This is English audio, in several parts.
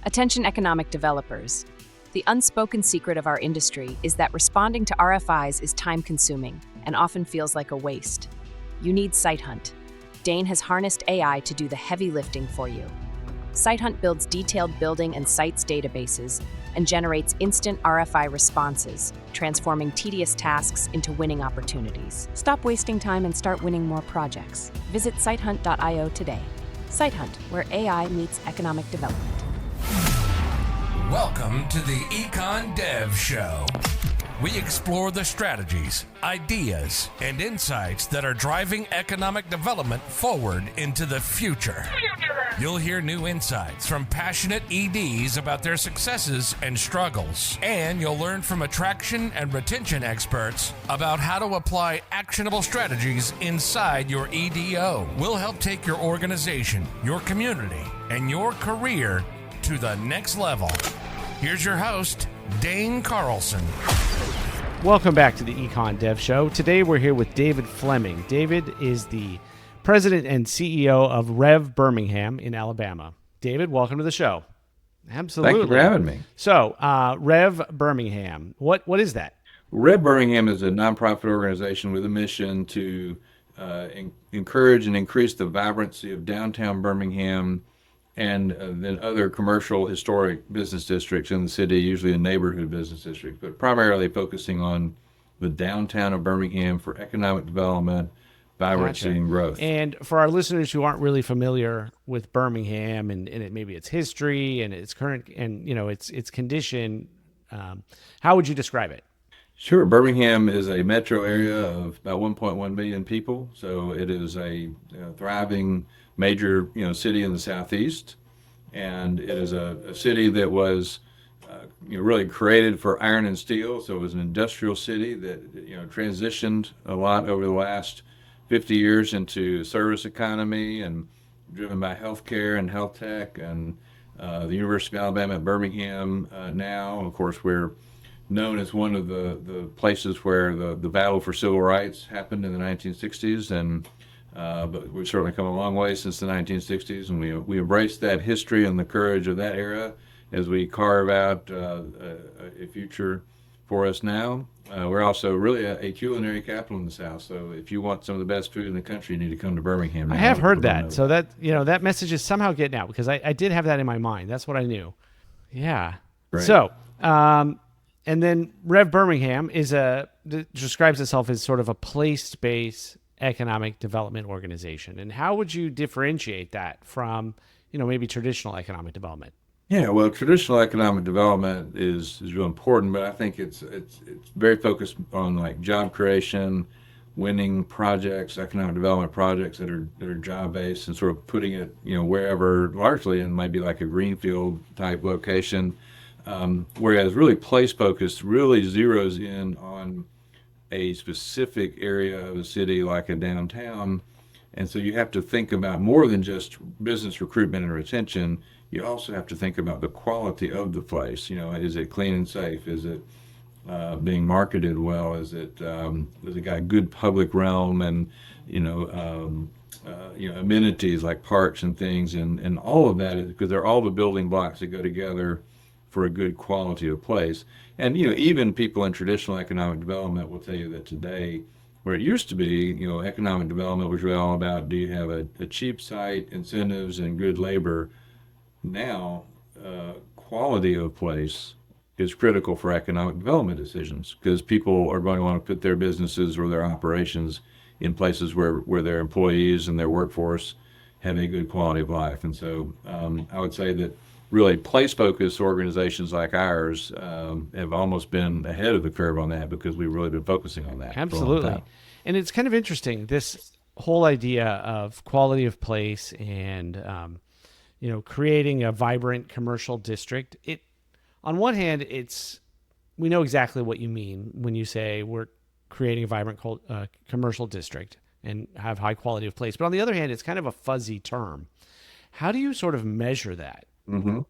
Attention economic developers. The unspoken secret of our industry is that responding to RFIs is time-consuming and often feels like a waste. You need SiteHunt. Dane has harnessed AI to do the heavy lifting for you. SiteHunt builds detailed building and sites databases and generates instant RFI responses, transforming tedious tasks into winning opportunities. Stop wasting time and start winning more projects. Visit sitehunt.io today. SiteHunt, where AI meets economic development. Welcome to the Econ Dev Show. We explore the strategies, ideas, and insights that are driving economic development forward into the future. You'll hear new insights from passionate EDs about their successes and struggles. And you'll learn from attraction and retention experts about how to apply actionable strategies inside your EDO. We'll help take your organization, your community, and your career to the next level. Here's your host, Dane Carlson. Welcome back to the Econ Dev Show. Today we're here with David Fleming. David is the President and CEO of Rev Birmingham in Alabama. David, welcome to the show. Absolutely. Thank you for having me. So, Rev Birmingham, what is that? Rev Birmingham is a nonprofit organization with a mission to encourage and increase the vibrancy of downtown Birmingham and then other commercial historic business districts in the city, usually a neighborhood business district, but primarily focusing on the downtown of Birmingham for economic development, vibrancy, and growth. And for our listeners who aren't really familiar with Birmingham and maybe its history and its current and its condition, how would you describe it? Sure. Birmingham is a metro area of about 1.1 million people, so it is a thriving major city in the southeast, and it is a city that was really created for iron and steel. So it was an industrial city that transitioned a lot over the last 50 years into service economy and driven by healthcare and health tech, and the University of Alabama at Birmingham now, of course, we're known as one of the places where the battle for civil rights happened in the 1960s, and but we've certainly come a long way since the 1960s, and we embrace that history and the courage of that era as we carve out a future for us now. We're also really a culinary capital in the South, so if you want some of the best food in the country, you need to come to Birmingham. I have heard that, so that that message is somehow getting out, because I did have that in my mind. That's what I knew. Yeah. Right. So, and then Rev Birmingham describes itself as sort of a place-based economic development organization. And how would you differentiate that from, maybe traditional economic development? Yeah, well, traditional economic development is real important, but I think it's very focused on like job creation, winning projects, economic development projects that are job based, and sort of putting it wherever, largely in maybe like a greenfield type location. Whereas really place focused really zeroes in on a specific area of a city like a downtown. And so you have to think about more than just business recruitment and retention. You also have to think about the quality of the place. Is it clean and safe? Is it being marketed well? Is it does it got a good public realm and amenities like parks and things, and all of that is because they're all the building blocks that go together for a good quality of place. And even people in traditional economic development will tell you that today, where it used to be, economic development was really all about, do you have a cheap site, incentives, and good labor? Now, quality of place is critical for economic development decisions, because people are going to want to put their businesses or their operations in places where their employees and their workforce have a good quality of life. And so I would say that really place-focused organizations like ours have almost been ahead of the curve on that, because we've really been focusing on that. Absolutely. And it's kind of interesting, this whole idea of quality of place and, creating a vibrant commercial district. On one hand, we know exactly what you mean when you say we're creating a vibrant commercial district and have high quality of place. But on the other hand, it's kind of a fuzzy term. How do you sort of measure that? Mm-hmm.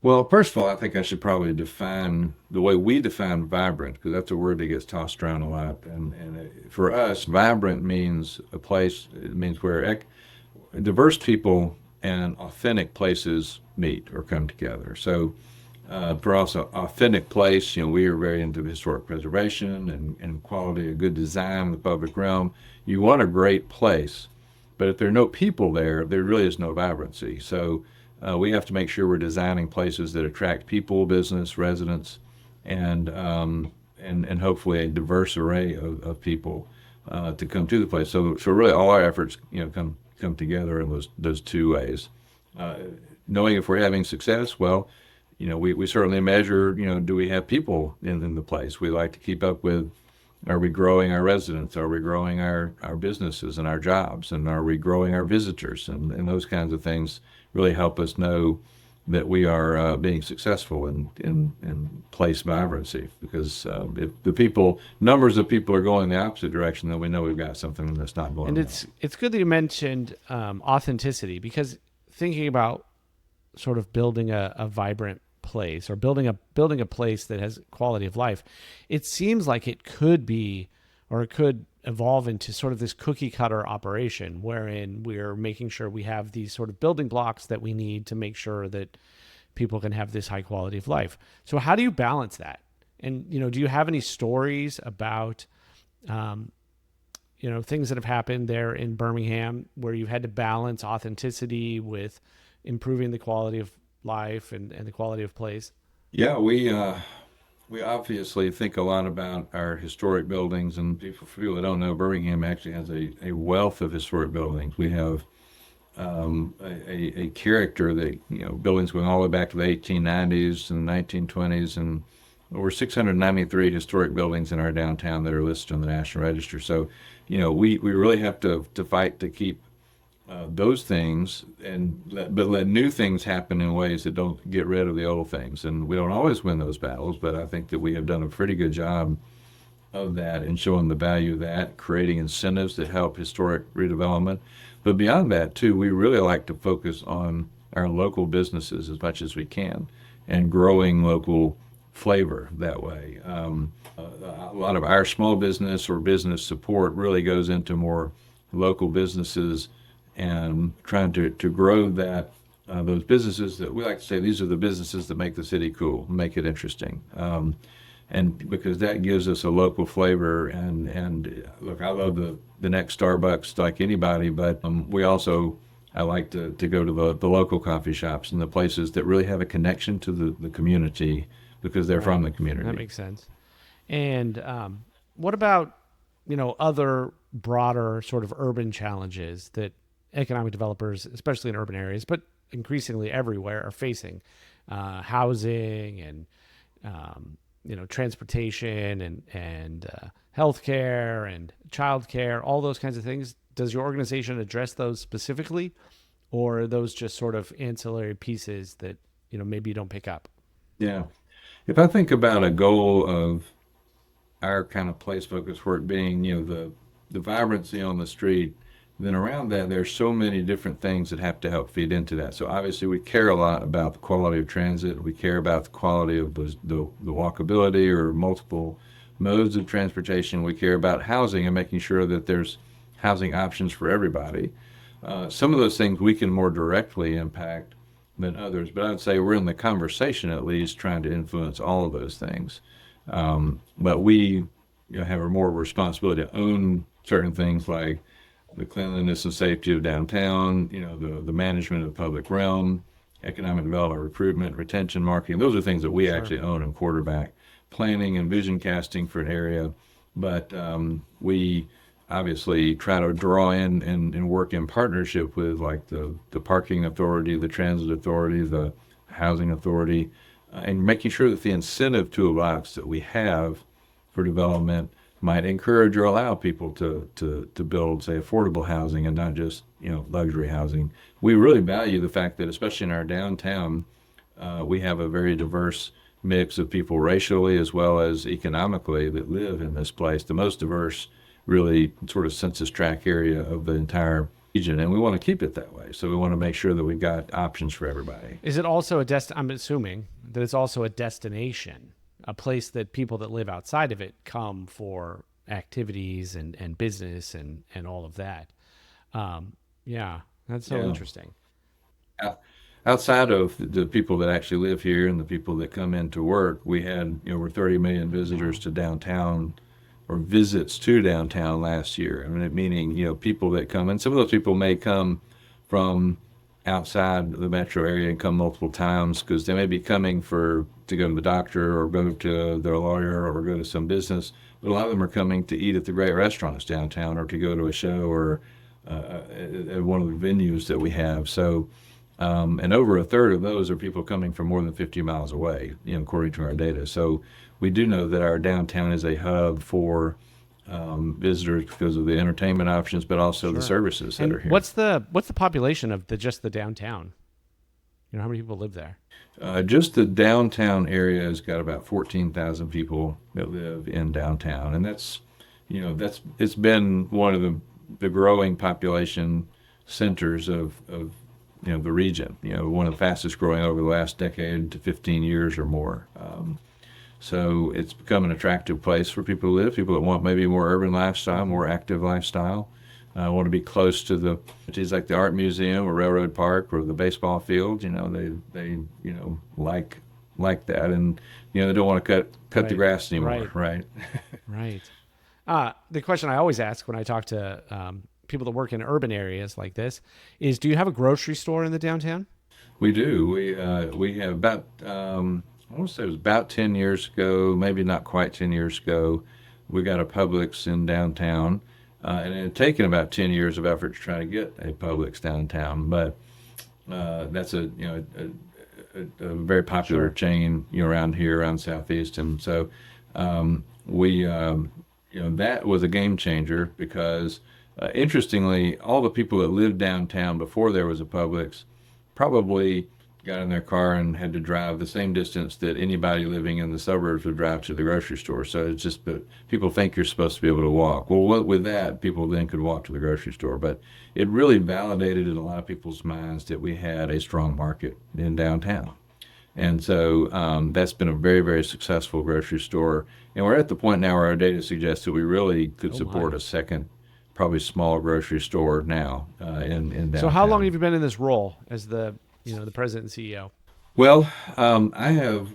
Well, first of all, I think I should probably define the way we define vibrant, because that's a word that gets tossed around a lot. And for us, vibrant means a place. It means where diverse people and authentic places meet or come together. So for us, an authentic place, we are very into historic preservation and quality of good design in the public realm. You want a great place, but if there are no people there, there really is no vibrancy. So we have to make sure we're designing places that attract people, business, residents, and hopefully a diverse array of people to come to the place. So really all our efforts, come together in those two ways. Knowing if we're having success, well, we certainly measure, do we have people in the place? We like to keep up with, are we growing our residents? Are we growing our businesses and our jobs? And are we growing our visitors? And those kinds of things really help us know that we are being successful in place vibrancy. Because if the numbers of people are going the opposite direction, then we know we've got something that's not going. And it's good that you mentioned authenticity, because thinking about sort of building a vibrant place or building a place that has quality of life, it seems like it could be, or it could evolve into sort of this cookie cutter operation wherein we're making sure we have these sort of building blocks that we need to make sure that people can have this high quality of life. So how do you balance that? And, do you have any stories about, things that have happened there in Birmingham where you've had to balance authenticity with improving the quality of life and the quality of place? Yeah, we obviously think a lot about our historic buildings, and for people that don't know, Birmingham actually has a wealth of historic buildings. We have a character that, buildings going all the way back to the 1890s and 1920s, and over 693 historic buildings in our downtown that are listed on the National Register. So, we really have to fight to keep those things, but let new things happen in ways that don't get rid of the old things. And we don't always win those battles, but I think that we have done a pretty good job of that and showing the value of that, creating incentives that help historic redevelopment. But beyond that, too, we really like to focus on our local businesses as much as we can and growing local flavor that way. A lot of our small business or business support really goes into more local businesses and trying to grow those businesses that we like to say, these are the businesses that make the city cool, make it interesting. And because that gives us a local flavor, and look, I love the next Starbucks like anybody, but I like to go to the local coffee shops and the places that really have a connection to the community because they're from the community. That makes sense. And what about, other broader sort of urban challenges that economic developers, especially in urban areas, but increasingly everywhere, are facing? Housing and, transportation and healthcare and childcare, all those kinds of things. Does your organization address those specifically, or are those just sort of ancillary pieces that, maybe you don't pick up? Yeah. If I think about a goal of our kind of place-focused work being, the vibrancy on the street, then around that, there's so many different things that have to help feed into that. So obviously we care a lot about the quality of transit. We care about the quality of the walkability or multiple modes of transportation. We care about housing and making sure that there's housing options for everybody. Some of those things we can more directly impact than others, but I'd say we're in the conversation at least trying to influence all of those things. But we have a more responsibility to own certain things like the cleanliness and safety of downtown, the management of the public realm, economic development, recruitment, retention, marketing. Those are things that we actually own and quarterback. Planning and vision casting for an area. But we obviously try to draw in and work in partnership with like the parking authority, the transit authority, the housing authority, and making sure that the incentive toolbox that we have for development might encourage or allow people to build, say, affordable housing and not just, luxury housing. We really value the fact that, especially in our downtown, we have a very diverse mix of people racially as well as economically that live in this place, the most diverse, really sort of census tract area of the entire region, and we want to keep it that way. So we want to make sure that we've got options for everybody. Is it also I'm assuming that it's also a destination, a place that people that live outside of it come for activities and business and all of that. Yeah, that's so interesting. Out- Outside of the people that actually live here and the people that come in to work, we had over 30 million visitors to downtown or visits to downtown last year. I mean, meaning, people that come, and some of those people may come from outside the metro area and come multiple times because they may be coming to go to the doctor or go to their lawyer or go to some business. But a lot of them are coming to eat at the great restaurants downtown or to go to a show or at one of the venues that we have. So, and over a third of those are people coming from more than 50 miles away, according to our data. So we do know that our downtown is a hub for visitors because of the entertainment options, but also the services that And are here. what's the population of just the downtown? How many people live there? Just the downtown area has got about 14,000 people that live in downtown, and it's been one of the growing population centers of the region. One of the fastest growing over the last decade to 15 years or more. So it's become an attractive place for people to live. People that want maybe a more urban lifestyle, more active lifestyle. Want to be close to the cities like the art museum or Railroad Park or the baseball field. They like that, and they don't want to cut the grass anymore. Right. Right. The question I always ask when I talk to people that work in urban areas like this is, do you have a grocery store in the downtown? We do. We have about I want to say it was about 10 years ago, maybe not quite 10 years ago. We got a Publix in downtown. And it had taken about 10 years of effort to try to get a Publix downtown, but that's a very popular chain around here, around Southeast, and so we that was a game changer because interestingly, all the people that lived downtown before there was a Publix probably got in their car and had to drive the same distance that anybody living in the suburbs would drive to the grocery store. So it's just that people think you're supposed to be able to walk. Well, with that, people then could walk to the grocery store. But it really validated in a lot of people's minds that we had a strong market in downtown. And so that's been a very, very successful grocery store. And we're at the point now where our data suggests that we really could support a second, probably small grocery store now in downtown. So how long have you been in this role as the president and CEO? Well, I have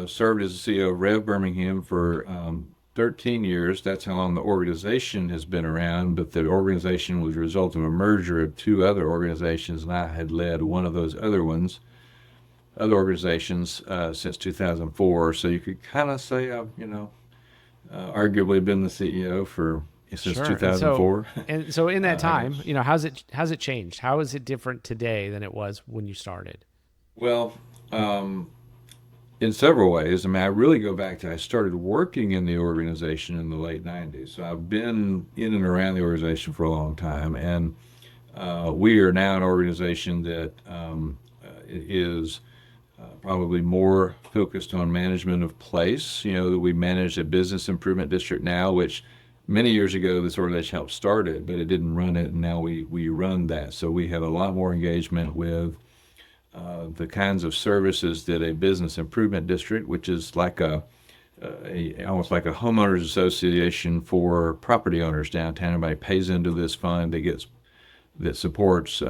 served as the CEO of Rev Birmingham for 13 years. That's how long the organization has been around, but the organization was a result of a merger of two other organizations, and I had led one of those other organizations since 2004. So you could kind of say I've, arguably been the CEO since 2004. And so in that time, how's it changed? How is it different today than it was when you started? Well, in several ways. I mean, I really go back to I started working in the organization in the late 90s. So I've been in and around the organization for a long time. And we are now an organization that is probably more focused on management of place. That we manage a business improvement district now, which many years ago this organization helped start it, but it didn't run it, and now we run that. So we have a lot more engagement with the kinds of services that a business improvement district, which is like almost like a homeowners association for property owners downtown. Everybody pays into this fund that supports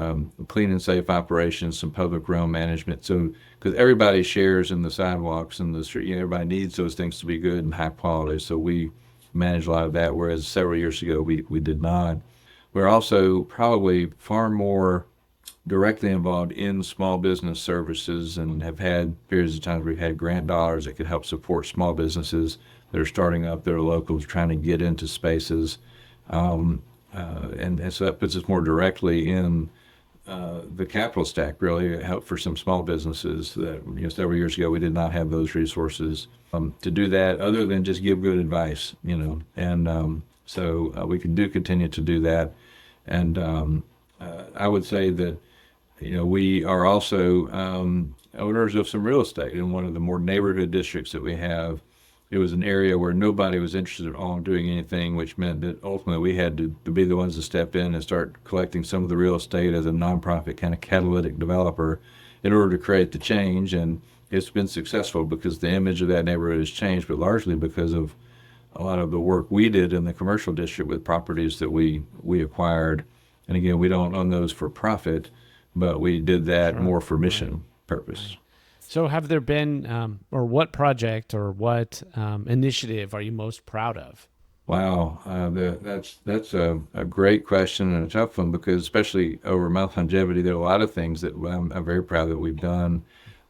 clean and safe operations, some public realm management. So because everybody shares in the sidewalks and the street, everybody needs those things to be good and high quality. So we manage a lot of that, whereas several years ago we did not. We're also probably far more directly involved in small business services and have had periods of times we've had grant dollars that could help support small businesses that are starting up, that are locals trying to get into spaces. And so that puts us more directly in the capital stack, really, help for some small businesses that several years ago we did not have those resources to do that other than just give good advice, and so we continue to do that. And I would say that we are also owners of some real estate in one of the more neighborhood districts that we have. It was an area where nobody was interested at all in doing anything, which meant that ultimately we had to be the ones to step in and start collecting some of the real estate as a nonprofit kind of catalytic developer in order to create the change. And it's been successful because the image of that neighborhood has changed, but largely because of a lot of the work we did in the commercial district with properties that we acquired. And again, we don't own those for profit. but we did that more for mission purpose. So have there been, or what project or what initiative are you most proud of? Wow, that's a great question and a tough one, because especially over my longevity, there are a lot of things that I'm very proud that we've done.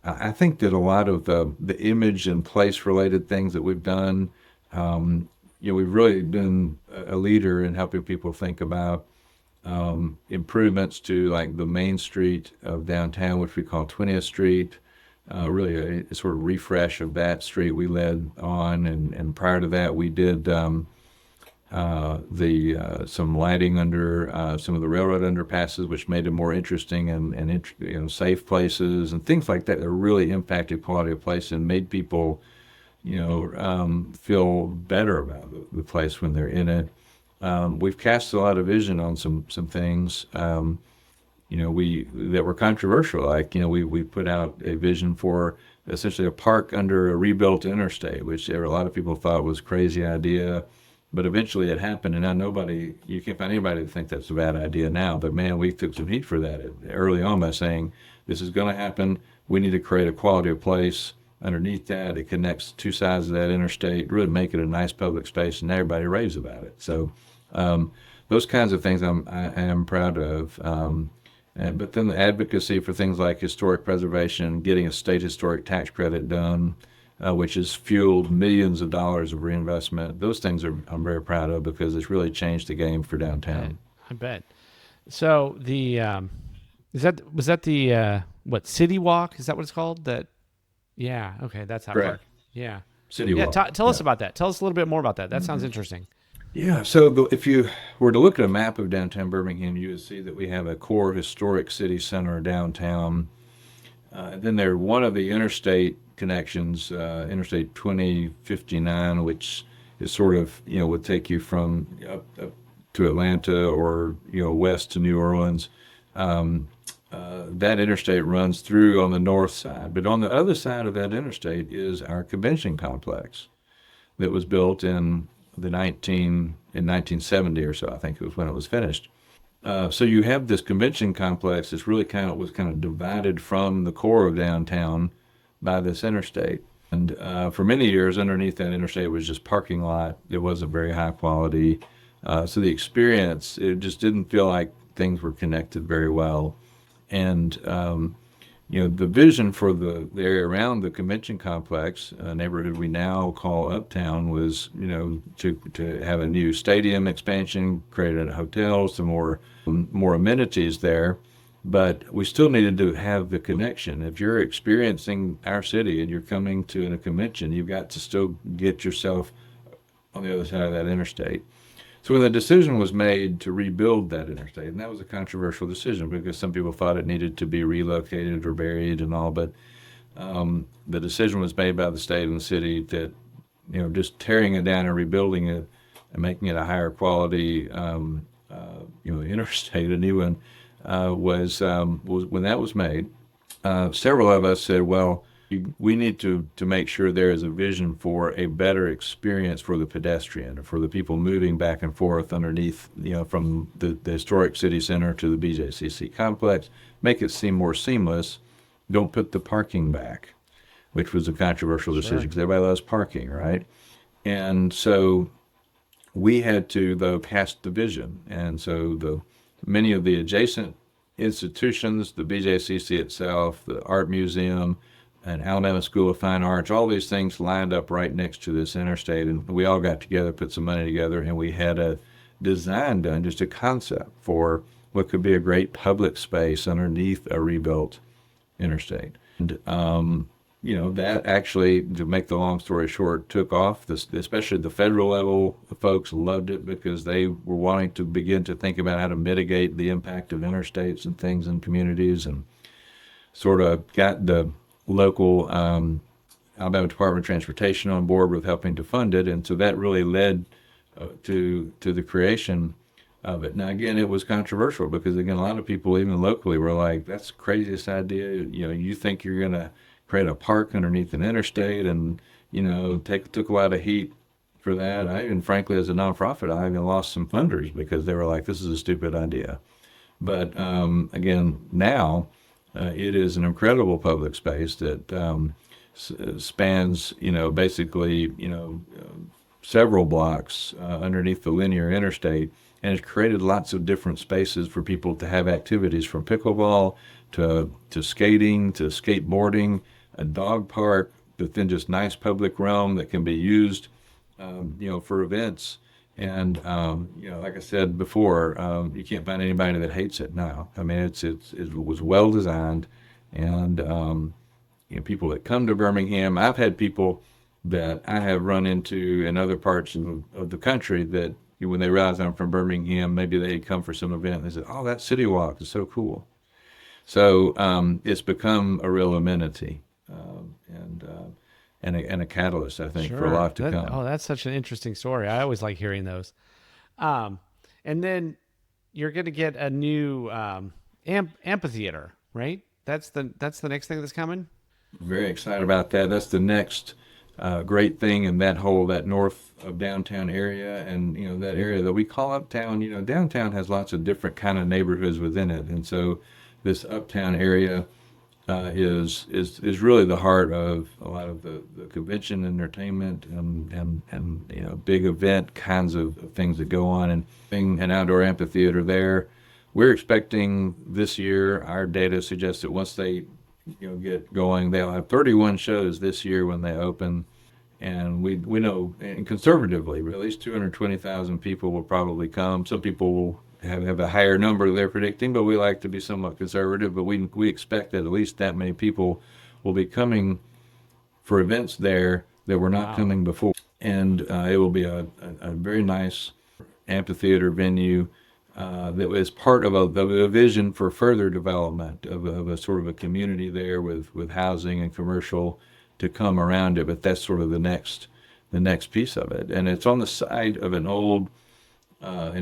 I think that a lot of the image and place related things that we've done, we've really been a leader in helping people think about improvements to like the main street of downtown, which we call 20th Street. Really a sort of refresh of that street we led on, and prior to that we did some lighting under some of the railroad underpasses, which made it more interesting and safe places and things like that that really impacted quality of place and made people feel better about the place when they're in it. We've cast a lot of vision on some things that were controversial. Like we put out a vision for essentially a park under a rebuilt interstate, which a lot of people thought was a crazy idea. But eventually it happened, and now you can't find anybody to think that's a bad idea now. But man, we took some heat for that early on by saying, this is going to happen. We need to create a quality of place underneath that. It connects two sides of that interstate, really make it a nice public space, and everybody raves about it. So those kinds of things I am proud of. But then the advocacy for things like historic preservation, getting a state historic tax credit done, which has fueled millions of dollars of reinvestment. Those things I'm very proud of, because it's really changed the game for downtown. I bet. So the was that the what, City Walk? Is that what it's called? Yeah. Okay, that's how. Correct. Yeah. City Walk. Tell us about that. Tell us a little bit more about that. That sounds interesting. Yeah, so if you were to look at a map of downtown Birmingham, you would see that we have a core historic city center downtown. Then there's one of the interstate connections, Interstate 2059, which is sort of, would take you from up to Atlanta or, west to New Orleans. That interstate runs through on the north side. But on the other side of that interstate is our convention complex that was built in 1970 or so, I think it was when it was finished. So you have this convention complex that's really was divided from the core of downtown by this interstate. And for many years underneath that interstate was just parking lot. It wasn't very high quality. So the experience, it just didn't feel like things were connected very well. And the vision for the area around the convention complex, a neighborhood we now call Uptown, was, to have a new stadium expansion, created a hotel, some more amenities there. But we still needed to have the connection. If you're experiencing our city and you're coming to a convention, you've got to still get yourself on the other side of that interstate. So when the decision was made to rebuild that interstate, and that was a controversial decision because some people thought it needed to be relocated or buried and all, but the decision was made by the state and the city that, just tearing it down and rebuilding it and making it a higher quality, interstate, a new one, was when that was made, several of us said, well, we need to make sure there is a vision for a better experience for the pedestrian, or for the people moving back and forth underneath, from the historic city center to the BJCC complex, make it seem more seamless. Don't put the parking back, which was a controversial decision because everybody loves parking, right? And so we had to, though, cast the vision. And so many of the adjacent institutions, the BJCC itself, the Art Museum, and Alabama School of Fine Arts, all these things lined up right next to this interstate. And we all got together, put some money together, and we had a design done, just a concept for what could be a great public space underneath a rebuilt interstate. And, that actually, to make the long story short, took off. Especially the federal level folks loved it because they were wanting to begin to think about how to mitigate the impact of interstates and things in communities, and sort of got the local Alabama Department of Transportation on board with helping to fund it. And so that really led to the creation of it. Now, again, it was controversial because, again, a lot of people, even locally, were like, that's the craziest idea. You think you're going to create a park underneath an interstate, and, took a lot of heat for that. I even, frankly, as a nonprofit, I even lost some funders because they were like, this is a stupid idea. But again, now it is an incredible public space that spans, basically, several blocks underneath the linear interstate, and it's created lots of different spaces for people to have activities, from pickleball to skating to skateboarding, a dog park, but then just nice public realm that can be used, for events. And like I said before, you can't find anybody that hates it now. I mean, it was well designed, and people that come to Birmingham. I've had people that I have run into in other parts of the country that when they realize I'm from Birmingham, maybe they had come for some event, and they said, "Oh, that City Walk is so cool." So it's become a real amenity, and a catalyst, I think, for a lot to come. Oh, that's such an interesting story. I always like hearing those. And then you're going to get a new amphitheater, right? That's the next thing that's coming. Very excited about that. That's the next great thing in that north of downtown area, and that area that we call uptown. Downtown has lots of different kind of neighborhoods within it, and so this uptown area is really the heart of a lot of the convention, entertainment, and big event kinds of things that go on, and being an outdoor amphitheater there. We're expecting this year. Our data suggests that once they get going, they'll have 31 shows this year when they open, and we know, and conservatively, at least 220,000 people will probably come. Some people will have a higher number they're predicting, but we like to be somewhat conservative. But we expect that at least that many people will be coming for events there that were not coming before, and it will be a very nice amphitheater venue that was part of a vision for further development of a sort of a community there with housing and commercial to come around it. But that's sort of the next piece of it, and it's on the side of an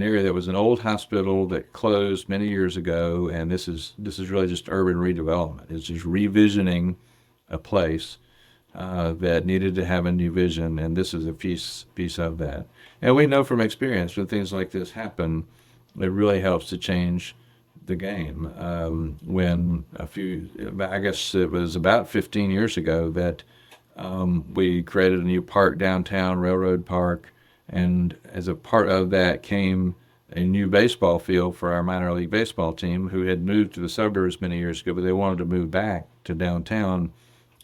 area that was an old hospital that closed many years ago, and this is really just urban redevelopment. It's just revisioning a place that needed to have a new vision, and this is a piece of that. And we know from experience when things like this happen, it really helps to change the game. When I guess it was about 15 years ago that we created a new park downtown, Railroad Park, and as a part of that came a new baseball field for our minor league baseball team, who had moved to the suburbs many years ago, but they wanted to move back to downtown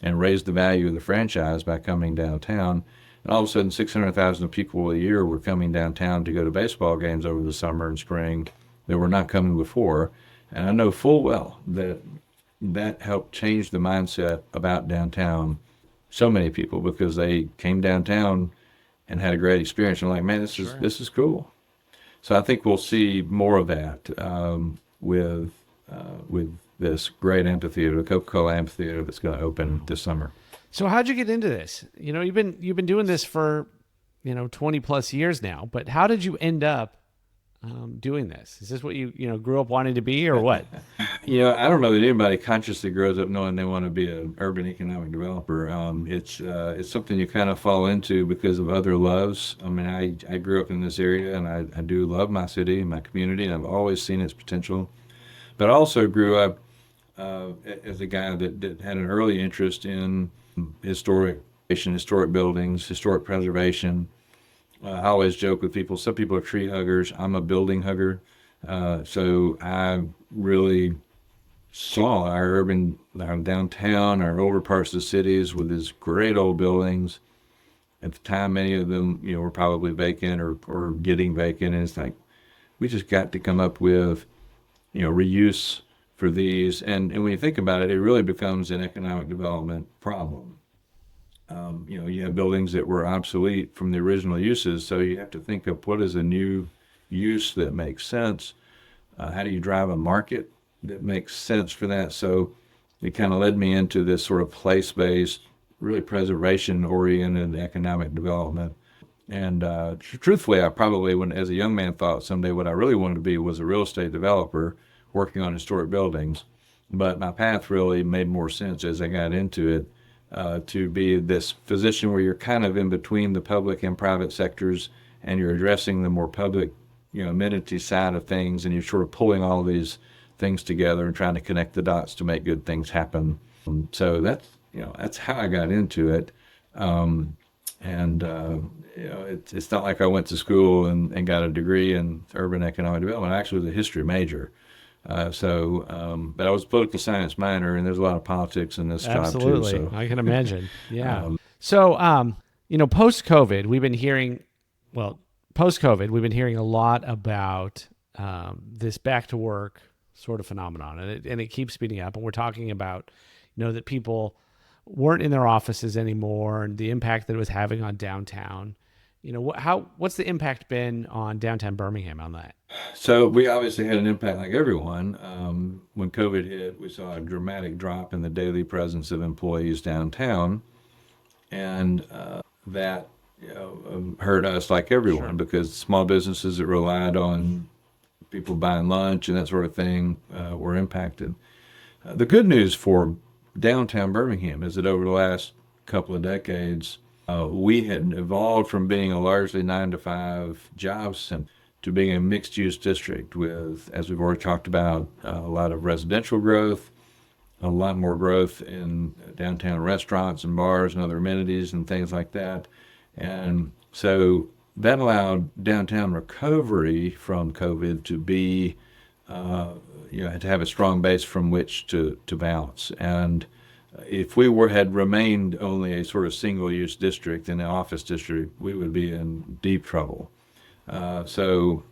and raise the value of the franchise by coming downtown. And all of a sudden, 600,000 people a year were coming downtown to go to baseball games over the summer and spring that were not coming before. And I know full well that helped change the mindset about downtown. So many people, because they came downtown and had a great experience, and like, man, this is cool. So I think we'll see more of that with this great amphitheater, the Coca-Cola amphitheater that's going to open this summer. So how'd you get into this? You've been doing this for 20 plus years now, but how did you end up doing this? Is this what you grew up wanting to be, or what? I don't know that anybody consciously grows up knowing they want to be an urban economic developer. It's something you kind of fall into because of other loves. I mean, I grew up in this area, and I do love my city and my community, and I've always seen its potential. But I also grew up as a guy that had an early interest in historic buildings, historic preservation. I always joke with people, some people are tree huggers. I'm a building hugger. So I really saw our downtown, our older parts of the cities with these great old buildings. At the time, many of them, were probably vacant or getting vacant. And it's like, we just got to come up with, reuse for these. And when you think about it, it really becomes an economic development problem. You have buildings that were obsolete from the original uses, so you have to think of what is a new use that makes sense. How do you drive a market that makes sense for that? So it kind of led me into this sort of place-based, really preservation-oriented economic development. And truthfully, I probably, as a young man, thought someday what I really wanted to be was a real estate developer working on historic buildings. But my path really made more sense as I got into it. To be this position where you're kind of in between the public and private sectors, and you're addressing the more public amenity side of things, and you're sort of pulling all these things together and trying to connect the dots to make good things happen. So that's how I got into it. It's not like I went to school and got a degree in urban economic development. I actually was a history major. But I was a political science minor, and there's a lot of politics in this job too. Absolutely, I can imagine. Yeah. Post-COVID, we've been hearing a lot about this back to work sort of phenomenon, and it keeps speeding up. And we're talking about, that people weren't in their offices anymore, and the impact that it was having on downtown. What's the impact been on downtown Birmingham on that? So we obviously had an impact like everyone. When COVID hit, we saw a dramatic drop in the daily presence of employees downtown, and that hurt us like everyone. Sure. Because small businesses that relied on people buying lunch and that sort of thing were impacted. The good news for downtown Birmingham is that over the last couple of decades, we had evolved from being a largely 9-to-5 job center to being a mixed-use district with, as we've already talked about, a lot of residential growth, a lot more growth in downtown restaurants and bars and other amenities and things like that. And so that allowed downtown recovery from COVID to be, to have a strong base from which to bounce. And if we had remained only a sort of single-use district in the office district, we would be in deep trouble. So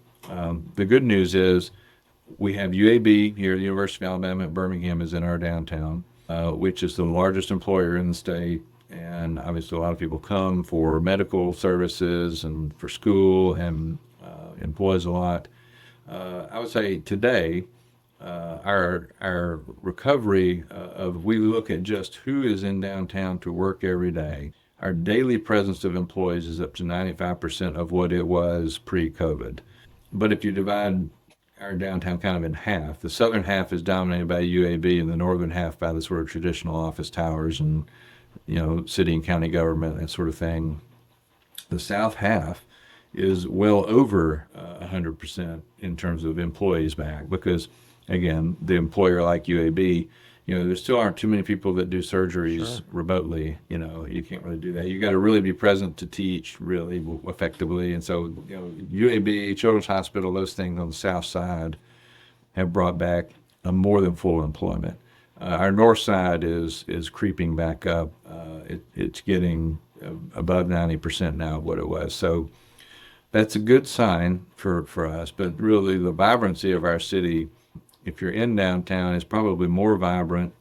the good news is we have UAB here, the University of Alabama at Birmingham is in our downtown, which is the largest employer in the state. And obviously a lot of people come for medical services and for school and employs a lot. I would say today, our recovery we look at just who is in downtown to work every day. Our daily presence of employees is up to 95% of what it was pre-COVID. But if you divide our downtown kind of in half, the southern half is dominated by UAB and the northern half by the sort of traditional office towers and, city and county government, that sort of thing. The south half is well over 100% in terms of employees back because, again, the employer like UAB, there still aren't too many people that do surgeries remotely. You can't really do that. You got to really be present to teach really effectively. And so, UAB, Children's Hospital, those things on the south side have brought back a more than full employment. Our north side is creeping back up. It's getting above 90% now of what it was. So that's a good sign for us. But really, the vibrancy of our city, if you're in downtown, is probably more vibrant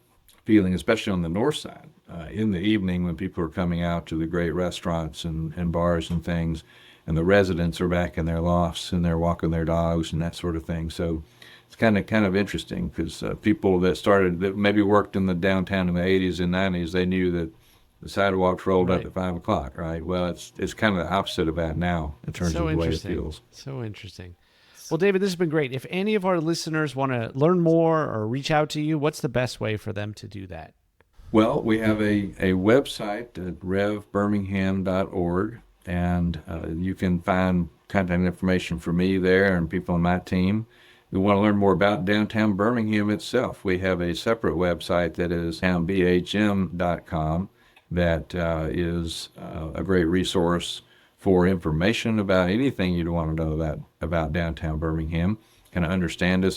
feeling, especially on the north side. In the evening when people are coming out to the great restaurants and bars and things, and the residents are back in their lofts and they're walking their dogs and that sort of thing. So it's kind of interesting because people that maybe worked in the downtown in the 80s and 90s, they knew that the sidewalks rolled up at 5 o'clock, right? Well, it's kind of the opposite of that now in terms of the way it feels. So interesting. Well, David, this has been great. If any of our listeners want to learn more or reach out to you, what's the best way for them to do that? Well, we have a website at revbirmingham.org, and you can find contact information for me there and people on my team. If you want to learn more about downtown Birmingham itself, we have a separate website that is townbhm.com that is a great resource for information about anything you'd want to know about downtown Birmingham, kind of understand its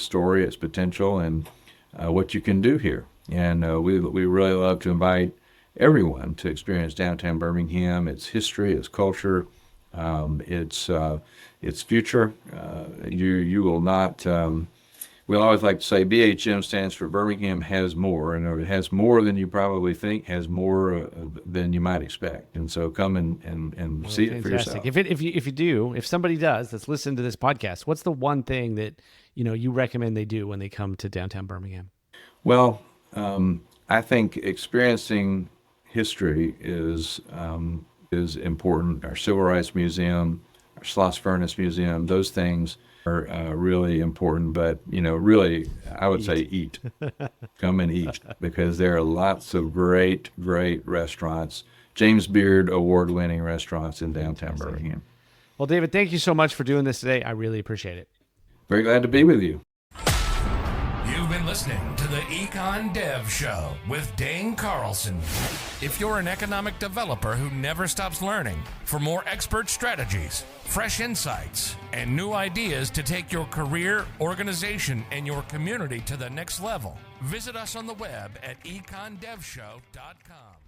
story, its potential, and what you can do here. And we really love to invite everyone to experience downtown Birmingham, its history, its culture, its future. You will not. We always like to say BHM stands for Birmingham Has More, and it has more than you probably think, has more than you might expect. And so come and see it for yourself. If somebody does that's listened to this podcast, what's the one thing that you recommend they do when they come to downtown Birmingham? Well, I think experiencing history is important. Our Civil Rights Museum, our Schloss Furnace Museum, those things are really important, but really, I would say eat. Come and eat, because there are lots of great restaurants, James Beard award-winning restaurants in downtown Birmingham. Well, David, thank you so much for doing this today. I really appreciate it. Very glad to be with you. You've been listening to the Econ Dev Show with Dane Carlson. If you're an economic developer who never stops learning, for more expert strategies, fresh insights, and new ideas to take your career, organization, and your community to the next level, visit us on the web at econdevshow.com.